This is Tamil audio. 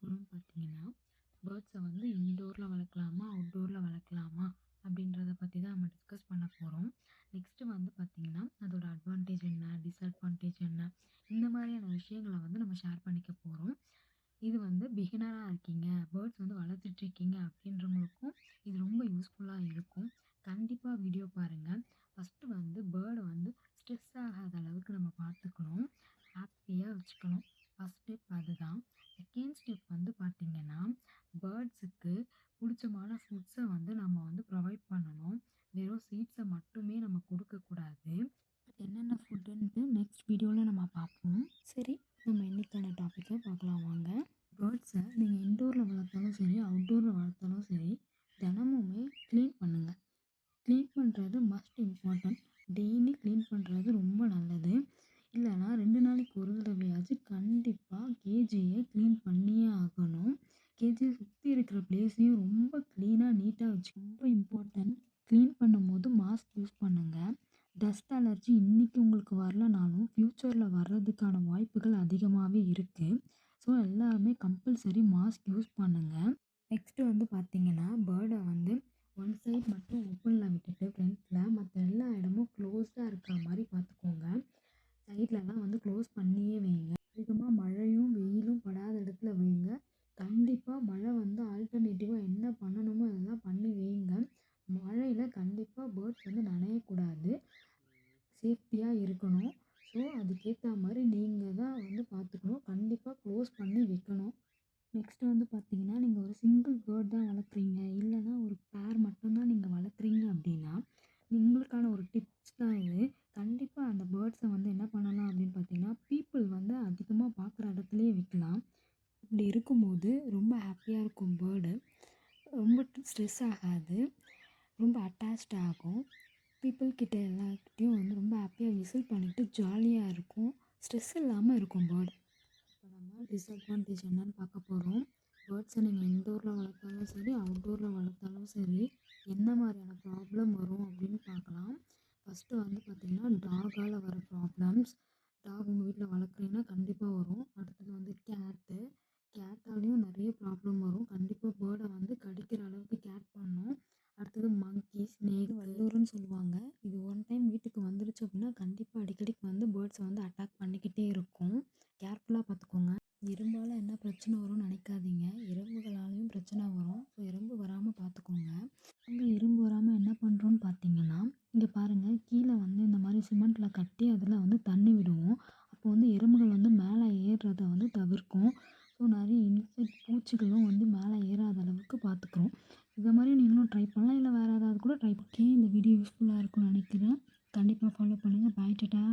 போகிறோம்னு பார்த்தீங்கன்னா, பேர்ட்ஸை வந்து இன்டோரில் வளர்க்கலாமா, அவுட்டோரில் வளர்க்கலாமா அப்படின்றத பற்றி தான் நம்ம டிஸ்கஸ் பண்ண போகிறோம். நெக்ஸ்ட்டு வந்து பார்த்தீங்கன்னா, அதோட அட்வான்டேஜ் என்ன, டிஸ்அட்வான்டேஜ் என்ன, இந்த மாதிரியான விஷயங்களை வந்து நம்ம ஷேர் பண்ணிக்க போகிறோம். இது வந்து பிகினராக இருக்கீங்க, பேர்ட்ஸ் வந்து வளர்த்துட்ருக்கீங்க அப்படின்றவங்களுக்கும் இது ரொம்ப யூஸ்ஃபுல்லாக இருக்கும். கண்டிப்பாக வீடியோ பாருங்கள். ஃபஸ்ட்டு வந்து பேர்டை வந்து ஸ்ட்ரெஸ் ஆகாத அளவுக்கு நம்ம பார்த்துக்கணும், ஹாப்பியாக வச்சுக்கணும். ஃபஸ்ட் ஸ்டெப் அதுதான். செகண்ட் ஸ்டெப் வந்து பார்த்திங்கன்னா, பேர்ட்ஸுக்கு பிடிச்சமான ஃபுட்ஸை வந்து நம்ம வந்து ப்ரொவைட் பண்ணணும். வெறும் சீட்ஸை மட்டுமே நம்ம கொடுக்கக்கூடாது. என்னென்ன ஃபுட்டுன்ட்டு நெக்ஸ்ட் வீடியோவில் நம்ம பார்ப்போம். சரி, நம்ம இன்னைக்கான டாப்பிக்கை பார்க்கலாம் வாங்க. பேர்ட்ஸை நீங்கள் இன்டோரில் வளர்த்தாலும் சரி, அவுட்டோரில் வளர்த்தாலும் சரி, தினமுமே க்ளீன் பண்ணுங்கள். க்ளீன் பண்ணுறது மஸ்ட் இம்பார்ட்டன்ட். டெய்லி க்ளீன் பண்ணுறது ரொம்ப நல்லது. இல்லைனா 2 நாளைக்கு ஒரு தடவையாச்சும் கண்டிப்பாக கேஜியை க்ளீன் பண்ணியே ஆகணும். கேஜியை சுற்றி இருக்கிற பிளேஸையும் ரொம்ப க்ளீனாக நீட்டாக வச்சு ரொம்ப இம்பார்ட்டன்ட். க்ளீன் பண்ணும்போது மாஸ்க் யூஸ் பண்ணுங்கள். டஸ்ட் அலர்ஜி இன்றைக்கி உங்களுக்கு வரலனாலும் ஃப்யூச்சரில் வர்றதுக்கான வாய்ப்புகள் அதிகமாகவே இருக்குது. ஸோ எல்லாருமே கம்பல்சரி மாஸ்க் யூஸ் பண்ணுங்கள். நெக்ஸ்ட்டு வந்து பார்த்திங்கன்னா, பேர்டை வந்து ஒன் சைட் மட்டும் ஓப்பனில் விட்டுட்டு ஃப்ரண்ட்டில் மற்ற எல்லா இடமும் க்ளோஸ்டாக இருக்கிற மாதிரி பார்த்துக்கோங்க. சைட்லலாம் வந்து க்ளோஸ் பண்ணியே வைங்க. அதிகமாக மழையும் வெயிலும் படாத இடத்துல வைங்க. கண்டிப்பாக மழை வந்து ஆல்டர்னேட்டிவாக என்ன பண்ணணுமோ அதெல்லாம் பண்ணி வைங்க. மழையில் கண்டிப்பாக பேர்ட்ஸ் வந்து நனையக்கூடாது, சேஃப்டியாக இருக்கணும். ஸோ அதுக்கேற்ற மாதிரி நீங்கள் தான் வந்து பார்த்துக்கணும். கண்டிப்பாக க்ளோஸ் பண்ணி வைக்கணும். நெக்ஸ்ட்டு வந்து பார்த்திங்கன்னா, நீங்கள் ஒரு சிங்கிள் பேர்ட் தான் வளர்க்குறீங்க, இல்லைனா ஒரு பேர் மட்டும்தான் நீங்கள் வளர்க்குறீங்க அப்படின்னா, உங்களுக்கான ஒரு டிப்ஸ் தான் இது. கண்டிப்பாக அந்த பேர்ட்ஸை வந்து என்ன பண்ணலாம் அப்படின்னு பார்த்தீங்கன்னா, பீப்புள் வந்து அதிகமாக பார்க்குற இடத்துலையே வைக்கலாம். இப்படி இருக்கும்போது ரொம்ப ஹாப்பியாக இருக்கும் பேர்டு. ரொம்ப ஸ்ட்ரெஸ் ஆகாது, ரொம்ப அட்டாச்ட் ஆகும். பீப்புள் கிட்ட எல்லாருக்கிட்டையும் வந்து ரொம்ப ஹாப்பியாக விசில் பண்ணிவிட்டு ஜாலியாக இருக்கும். ஸ்ட்ரெஸ் இல்லாமல் இருக்கும் பேர்டு. இப்போ நம்ம டிஸ்அட்வான்டேஜ் என்னன்னு பார்க்க போகிறோம். பேர்ட்ஸை நீங்கள் இன்டோரில் வளர்த்தாலும் சரி, அவுட்டோரில் வளர்த்தாலும் சரி, என்ன மாதிரியான ப்ராப்ளம் வரும் அப்படின்னு பார்க்கலாம். ஃபஸ்ட்டு வந்து பார்த்திங்கன்னா, டாகால் வர ப்ராப்ளம்ஸ். டாக் உங்கள் வீட்டில் வளர்க்குறீங்கன்னா கண்டிப்பாக வரும். அடுத்தது வந்து கேட்டாலையும் நிறைய ப்ராப்ளம் வரும். கண்டிப்பாக பேர்டை வந்து கடிக்கிற அளவுக்கு கேர் பண்ணணும். அடுத்தது மங்கி, ஸ்னேக், வல்லூருன்னு சொல்லுவாங்க. இது ஒன் டைம் வீட்டுக்கு வந்துருச்சு அப்படின்னா கண்டிப்பாக அடிக்கடிக்கு வந்து பேர்ட்ஸை வந்து அட்டாக் பண்ணிக்கிட்டே இருக்கும். கேர்ஃபுல்லாக பார்த்துக்கோங்க. எறும்பால் என்ன பிரச்சனை வரும்னு நினைக்காதீங்க, எறும்புகளாலையும் பிரச்சனை வரும். ஸோ எறும்பு வராமல் பார்த்துக்கோங்க. அங்கே எறும்பு வராமல் என்ன பண்ணுறோன்னு பார்த்தீங்கன்னா, இங்கே பாருங்கள், கீழே வந்து இந்த மாதிரி சிமெண்ட்டில் கட்டி அதில் வந்து தண்ணி விடுவோம். அப்போ வந்து எறும்புகள் வந்து மேலே ஏறுறதை வந்து தவிர்க்கும். ஸோ நிறைய இன்செக்ட் பூச்சிகளும் வந்து மேலே ஏறாத அளவுக்கு பார்த்துக்குறோம். இதை மாதிரி நீங்களும் ட்ரை பண்ணலாம், இல்லை வேறு ஏதாவது கூட ட்ரை பண்ணி. இந்த வீடியோ யூஸ்ஃபுல்லாக இருக்கும்னு நினைக்கிறேன். கண்டிப்பாக ஃபாலோ பண்ணுங்கள். பாய், டாடா.